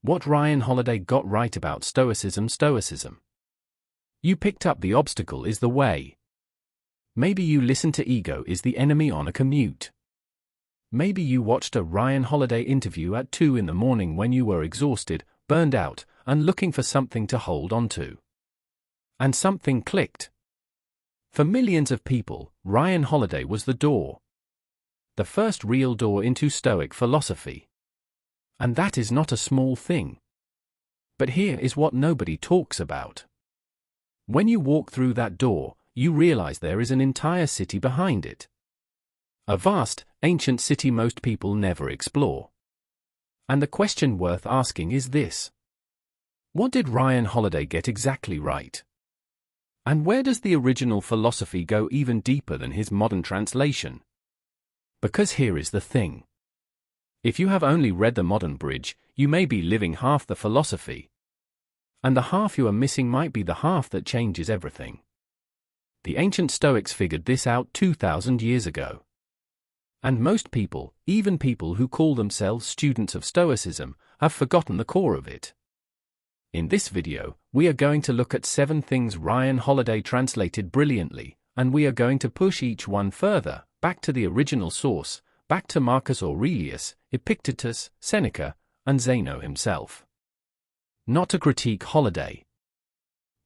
What Ryan Holiday got right about Stoicism. Stoicism. You picked up the obstacle is the way. Maybe you listened to ego is the enemy on a commute. Maybe you watched a Ryan Holiday interview at 2 in the morning when you were exhausted, burned out, and looking for something to hold on to. And something clicked. For millions of people, Ryan Holiday was the door. The first real door into Stoic philosophy. And that is not a small thing. But here is what nobody talks about. When you walk through that door, you realize there is an entire city behind it. A vast, ancient city most people never explore. And the question worth asking is this. What did Ryan Holiday get exactly right? And where does the original philosophy go even deeper than his modern translation? Because here is the thing. If you have only read the modern bridge, you may be living half the philosophy. And the half you are missing might be the half that changes everything. The ancient Stoics figured this out 2,000 years ago. And most people, even people who call themselves students of Stoicism, have forgotten the core of it. In this video, we are going to look at 7 things Ryan Holiday translated brilliantly, and we are going to push each one further, back to the original source, back to Marcus Aurelius, Epictetus, Seneca, and Zeno himself. Not to critique Holiday,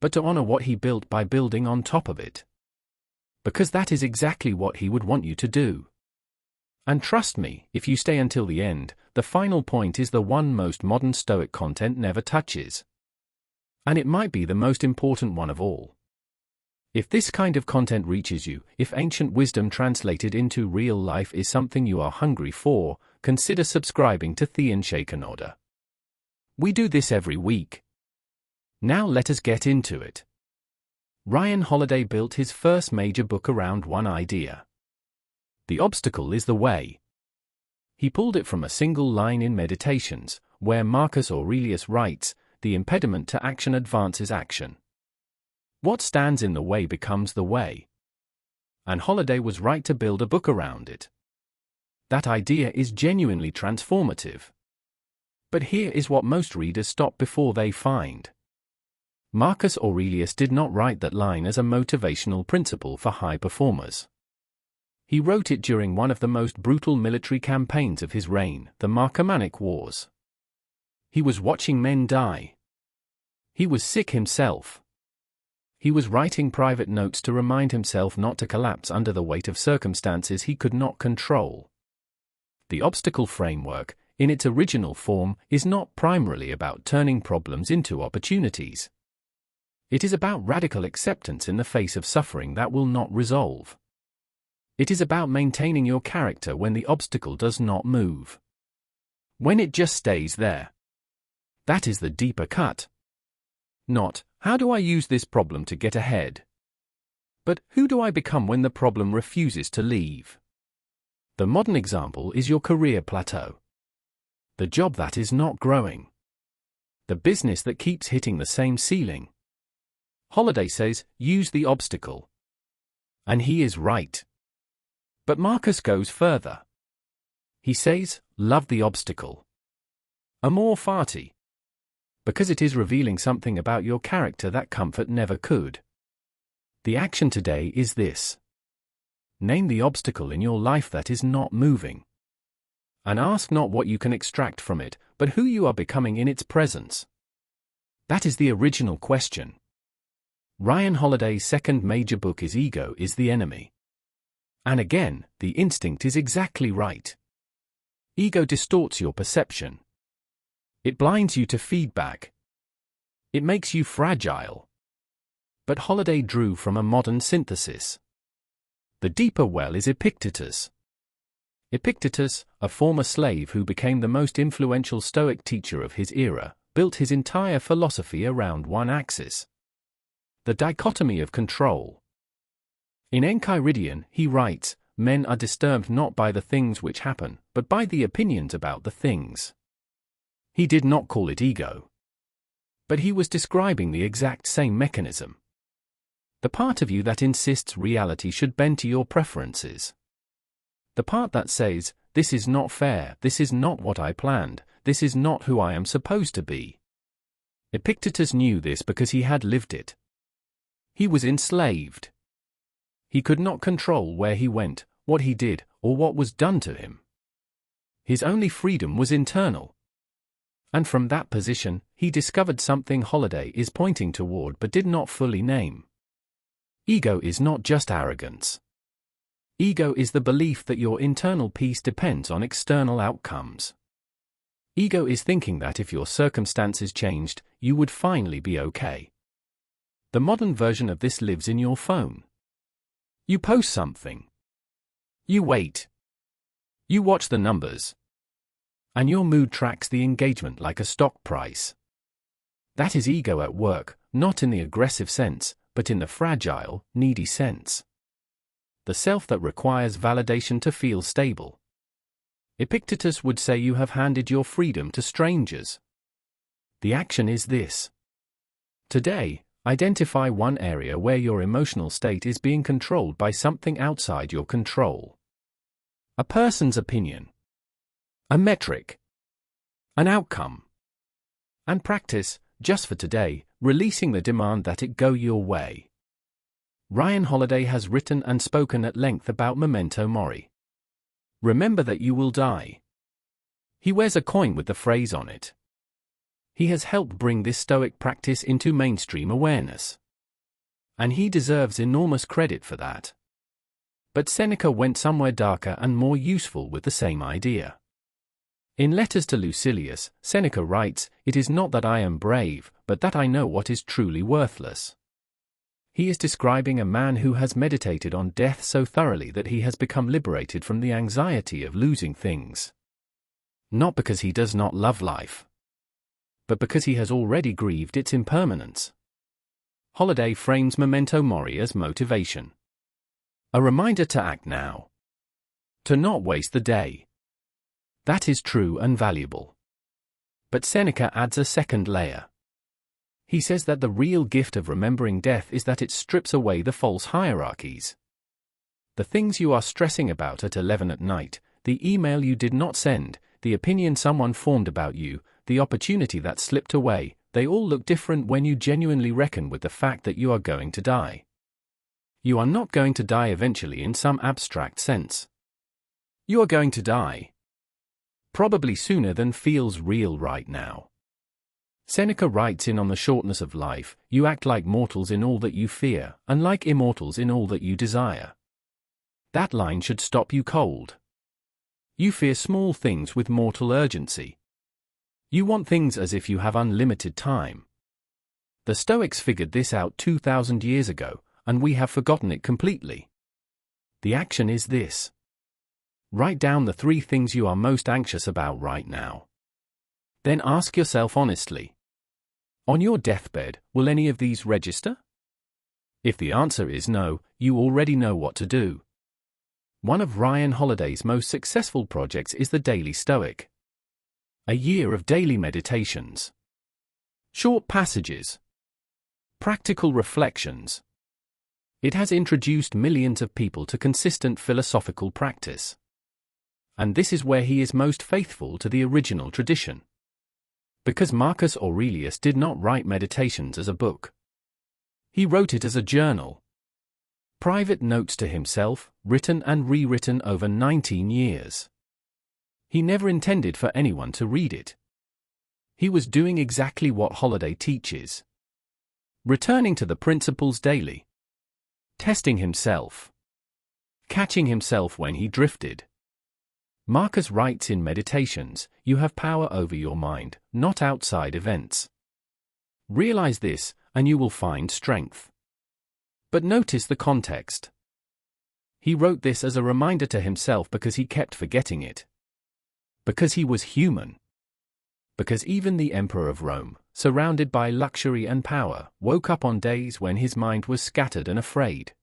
but to honor what he built by building on top of it. Because that is exactly what he would want you to do. And trust me, if you stay until the end, the final point is the one most modern Stoic content never touches. And it might be the most important one of all. If this kind of content reaches you, if ancient wisdom translated into real life is something you are hungry for, consider subscribing to Thean Shaken Order. We do this every week. Now let us get into it. Ryan Holiday built his first major book around one idea. The obstacle is the way. He pulled it from a single line in Meditations, where Marcus Aurelius writes, "The impediment to action advances action. What stands in the way becomes the way." And Holiday was right to build a book around it. That idea is genuinely transformative. But here is what most readers stop before they find. Marcus Aurelius did not write that line as a motivational principle for high performers. He wrote it during one of the most brutal military campaigns of his reign, the Marcomannic Wars. He was watching men die. He was sick himself. He was writing private notes to remind himself not to collapse under the weight of circumstances he could not control. The obstacle framework, in its original form, is not primarily about turning problems into opportunities. It is about radical acceptance in the face of suffering that will not resolve. It is about maintaining your character when the obstacle does not move. When it just stays there. That is the deeper cut. Not, how do I use this problem to get ahead? But, who do I become when the problem refuses to leave? The modern example is your career plateau. The job that is not growing. The business that keeps hitting the same ceiling. Holiday says, use the obstacle. And he is right. But Marcus goes further. He says, love the obstacle. Amor fati. Because it is revealing something about your character that comfort never could. The action today is this. Name the obstacle in your life that is not moving. And ask not what you can extract from it, but who you are becoming in its presence. That is the original question. Ryan Holiday's second major book is Ego is the Enemy. And again, the instinct is exactly right. Ego distorts your perception. It blinds you to feedback. It makes you fragile. But Holiday drew from a modern synthesis. The deeper well is Epictetus. Epictetus, a former slave who became the most influential Stoic teacher of his era, built his entire philosophy around one axis. The dichotomy of control. In Enchiridion, he writes, men are disturbed not by the things which happen, but by the opinions about the things. He did not call it ego. But he was describing the exact same mechanism. The part of you that insists reality should bend to your preferences. The part that says, this is not fair, this is not what I planned, this is not who I am supposed to be. Epictetus knew this because he had lived it. He was enslaved. He could not control where he went, what he did, or what was done to him. His only freedom was internal. And from that position, he discovered something Holiday is pointing toward but did not fully name. Ego is not just arrogance. Ego is the belief that your internal peace depends on external outcomes. Ego is thinking that if your circumstances changed, you would finally be okay. The modern version of this lives in your phone. You post something. You wait. You watch the numbers. And your mood tracks the engagement like a stock price. That is ego at work, not in the aggressive sense, but in the fragile, needy sense. The self that requires validation to feel stable. Epictetus would say you have handed your freedom to strangers. The action is this. Today, identify one area where your emotional state is being controlled by something outside your control. A person's opinion. A metric. An outcome. And practice, just for today, releasing the demand that it go your way. Ryan Holiday has written and spoken at length about Memento Mori. Remember that you will die. He wears a coin with the phrase on it. He has helped bring this Stoic practice into mainstream awareness. And he deserves enormous credit for that. But Seneca went somewhere darker and more useful with the same idea. In Letters to Lucilius, Seneca writes, "It is not that I am brave, but that I know what is truly worthless." He is describing a man who has meditated on death so thoroughly that he has become liberated from the anxiety of losing things. Not because he does not love life, but because he has already grieved its impermanence. Holiday frames Memento Mori as motivation. A reminder to act now. To not waste the day. That is true and valuable. But Seneca adds a second layer. He says that the real gift of remembering death is that it strips away the false hierarchies. The things you are stressing about at 11 at night, the email you did not send, the opinion someone formed about you, the opportunity that slipped away, they all look different when you genuinely reckon with the fact that you are going to die. You are not going to die eventually in some abstract sense. You are going to die. Probably sooner than feels real right now. Seneca writes in On the Shortness of Life, "You act like mortals in all that you fear, and like immortals in all that you desire." That line should stop you cold. You fear small things with mortal urgency. You want things as if you have unlimited time. The Stoics figured this out 2,000 years ago, and we have forgotten it completely. The action is this. Write down the 3 things you are most anxious about right now. Then ask yourself honestly. On your deathbed, will any of these register? If the answer is no, you already know what to do. One of Ryan Holiday's most successful projects is the Daily Stoic. A year of daily meditations. Short passages. Practical reflections. It has introduced millions of people to consistent philosophical practice. And this is where he is most faithful to the original tradition. Because Marcus Aurelius did not write Meditations as a book. He wrote it as a journal. Private notes to himself, written and rewritten over 19 years. He never intended for anyone to read it. He was doing exactly what Holiday teaches. Returning to the principles daily. Testing himself. Catching himself when he drifted. Marcus writes in Meditations, "You have power over your mind, not outside events. Realize this, and you will find strength." But notice the context. He wrote this as a reminder to himself because he kept forgetting it. Because he was human. Because even the Emperor of Rome, surrounded by luxury and power, woke up on days when his mind was scattered and afraid.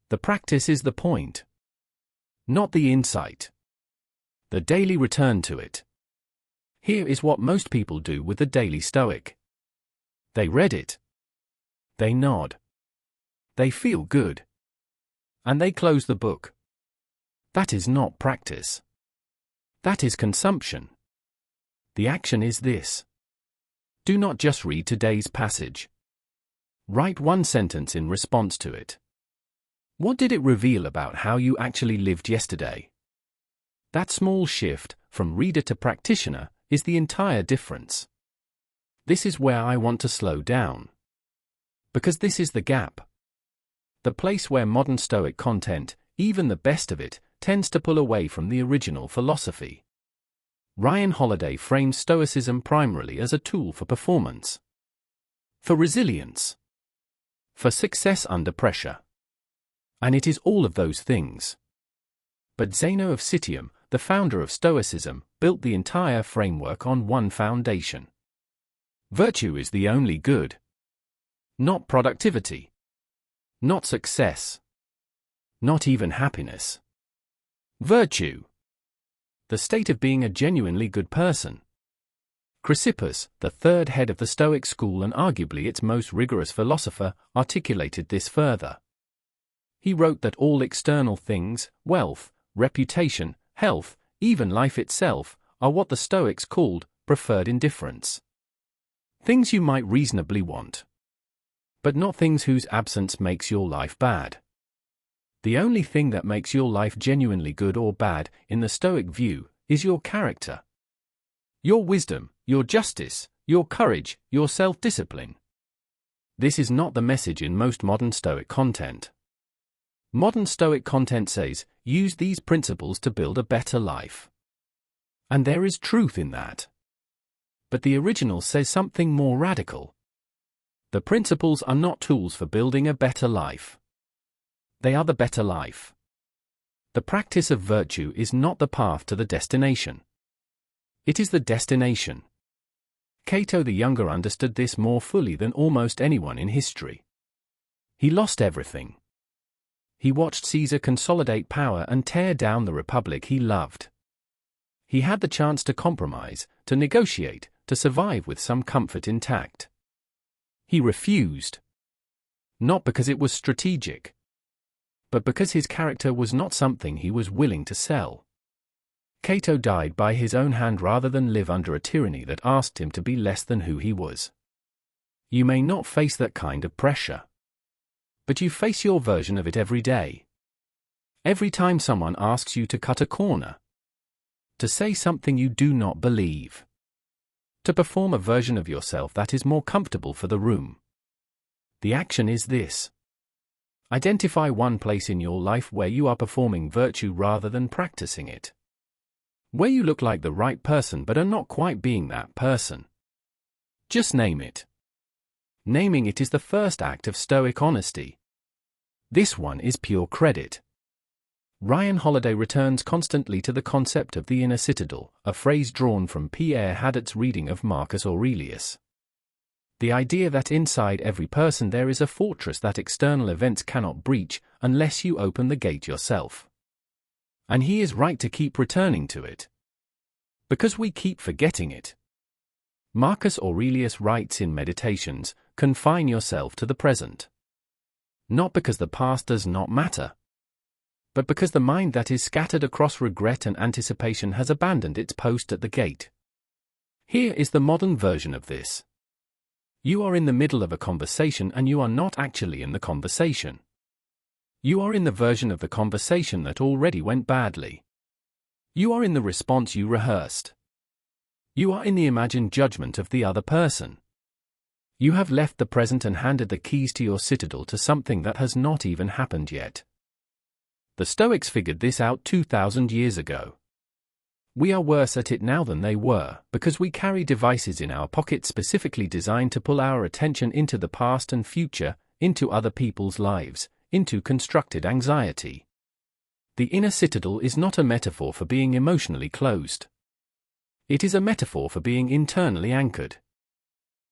The practice is the point. Not the insight. The daily return to it. Here is what most people do with the Daily Stoic. They read it. They nod. They feel good. And they close the book. That is not practice. That is consumption. The action is this. Do not just read today's passage. Write one sentence in response to it. What did it reveal about how you actually lived yesterday? That small shift, from reader to practitioner, is the entire difference. This is where I want to slow down. Because this is the gap. The place where modern Stoic content, even the best of it, tends to pull away from the original philosophy. Ryan Holiday frames Stoicism primarily as a tool for performance, for resilience, for success under pressure. And it is all of those things. But Zeno of Citium, the founder of Stoicism, built the entire framework on one foundation. Virtue is the only good. Not productivity. Not success. Not even happiness. Virtue. The state of being a genuinely good person. Chrysippus, the third head of the Stoic school and arguably its most rigorous philosopher, articulated this further. He wrote that all external things, wealth, reputation, health, even life itself, are what the Stoics called preferred indifference. Things you might reasonably want, but not things whose absence makes your life bad. The only thing that makes your life genuinely good or bad, in the Stoic view, is your character. Your wisdom, your justice, your courage, your self-discipline. This is not the message in most modern Stoic content. Modern Stoic content says, use these principles to build a better life. And there is truth in that. But the original says something more radical. The principles are not tools for building a better life. They are the better life. The practice of virtue is not the path to the destination. It is the destination. Cato the Younger understood this more fully than almost anyone in history. He lost everything. He watched Caesar consolidate power and tear down the republic he loved. He had the chance to compromise, to negotiate, to survive with some comfort intact. He refused. Not because it was strategic, but because his character was not something he was willing to sell. Cato died by his own hand rather than live under a tyranny that asked him to be less than who he was. You may not face that kind of pressure, but you face your version of it every day. Every time someone asks you to cut a corner, to say something you do not believe, to perform a version of yourself that is more comfortable for the room. The action is this. Identify one place in your life where you are performing virtue rather than practicing it. Where you look like the right person but are not quite being that person. Just name it. Naming it is the first act of Stoic honesty. This one is pure credit. Ryan Holiday returns constantly to the concept of the inner citadel, a phrase drawn from Pierre Hadot's reading of Marcus Aurelius. The idea that inside every person there is a fortress that external events cannot breach unless you open the gate yourself. And he is right to keep returning to it. Because we keep forgetting it. Marcus Aurelius writes in Meditations, confine yourself to the present. Not because the past does not matter, but because the mind that is scattered across regret and anticipation has abandoned its post at the gate. Here is the modern version of this. You are in the middle of a conversation and you are not actually in the conversation. You are in the version of the conversation that already went badly. You are in the response you rehearsed. You are in the imagined judgment of the other person. You have left the present and handed the keys to your citadel to something that has not even happened yet. The Stoics figured this out 2,000 years ago. We are worse at it now than they were, because we carry devices in our pockets specifically designed to pull our attention into the past and future, into other people's lives, into constructed anxiety. The inner citadel is not a metaphor for being emotionally closed. It is a metaphor for being internally anchored.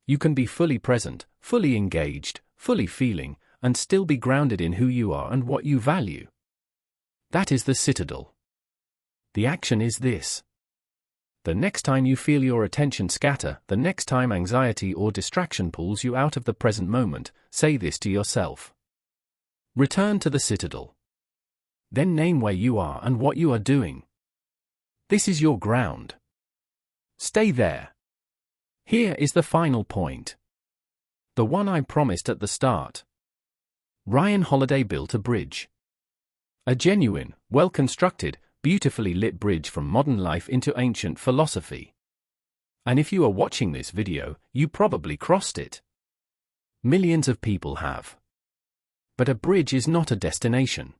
You can be fully present, fully engaged, fully feeling, and still be grounded in who you are and what you value. That is the citadel. The action is this. The next time you feel your attention scatter, the next time anxiety or distraction pulls you out of the present moment, say this to yourself. Return to the citadel. Then name where you are and what you are doing. This is your ground. Stay there. Here is the final point. The one I promised at the start. Ryan Holiday built a bridge. A genuine, well-constructed, beautifully lit bridge from modern life into ancient philosophy. And if you are watching this video, you probably crossed it. Millions of people have. But a bridge is not a destination.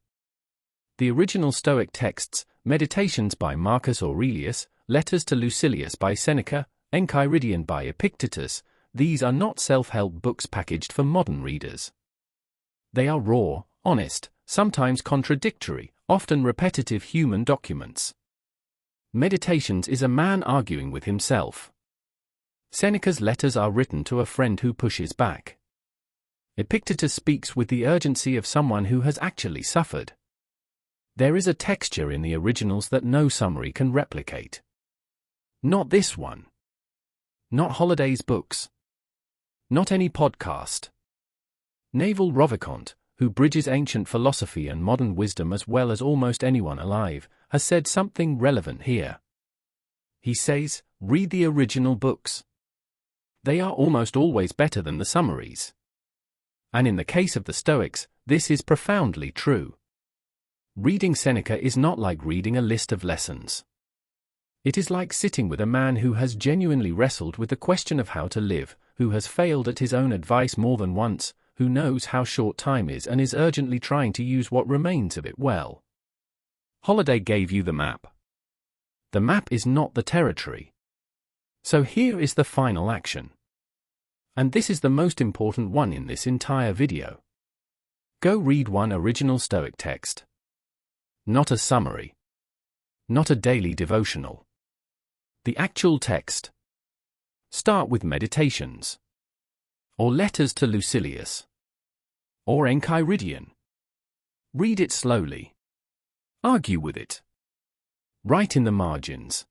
The original Stoic texts, Meditations by Marcus Aurelius, Letters to Lucilius by Seneca, Enchiridion by Epictetus, these are not self-help books packaged for modern readers. They are raw, honest, sometimes contradictory, often repetitive human documents. Meditations is a man arguing with himself. Seneca's letters are written to a friend who pushes back. Epictetus speaks with the urgency of someone who has actually suffered. There is a texture in the originals that no summary can replicate. Not this one. Not Holiday's books. Not any podcast. Naval Ravikant, who bridges ancient philosophy and modern wisdom as well as almost anyone alive, has said something relevant here. He says, read the original books. They are almost always better than the summaries. And in the case of the Stoics, this is profoundly true. Reading Seneca is not like reading a list of lessons. It is like sitting with a man who has genuinely wrestled with the question of how to live, who has failed at his own advice more than once, who knows how short time is and is urgently trying to use what remains of it well. Holiday gave you the map. The map is not the territory. So here is the final action. And this is the most important one in this entire video. Go read one original Stoic text. Not a summary. Not a daily devotional. The actual text. Start with Meditations. Or Letters to Lucilius. Or Enchiridion. Read it slowly. Argue with it. Write in the margins.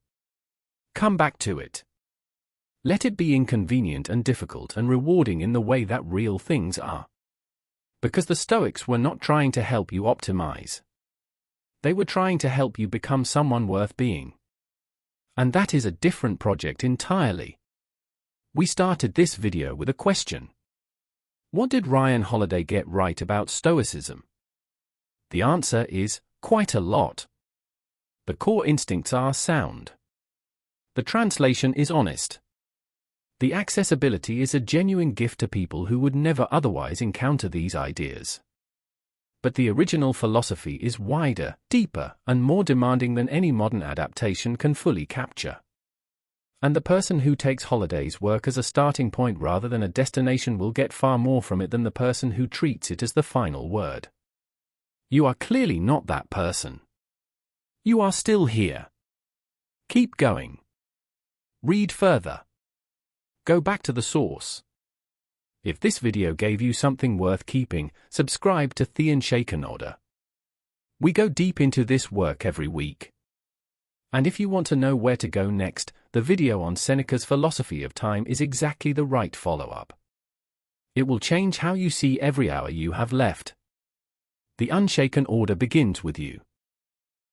Come back to it. Let it be inconvenient and difficult and rewarding in the way that real things are. Because the Stoics were not trying to help you optimize. They were trying to help you become someone worth being. And that is a different project entirely. We started this video with a question. What did Ryan Holiday get right about Stoicism? The answer is, quite a lot. The core instincts are sound. The translation is honest. The accessibility is a genuine gift to people who would never otherwise encounter these ideas. But the original philosophy is wider, deeper, and more demanding than any modern adaptation can fully capture. And the person who takes Holiday's work as a starting point rather than a destination will get far more from it than the person who treats it as the final word. You are clearly not that person. You are still here. Keep going. Read further. Go back to the source. If this video gave you something worth keeping, subscribe to Thean Shaken. We go deep into this work every week. And if you want to know where to go next, the video on Seneca's philosophy of time is exactly the right follow-up. It will change how you see every hour you have left. The Unshaken Order begins with you.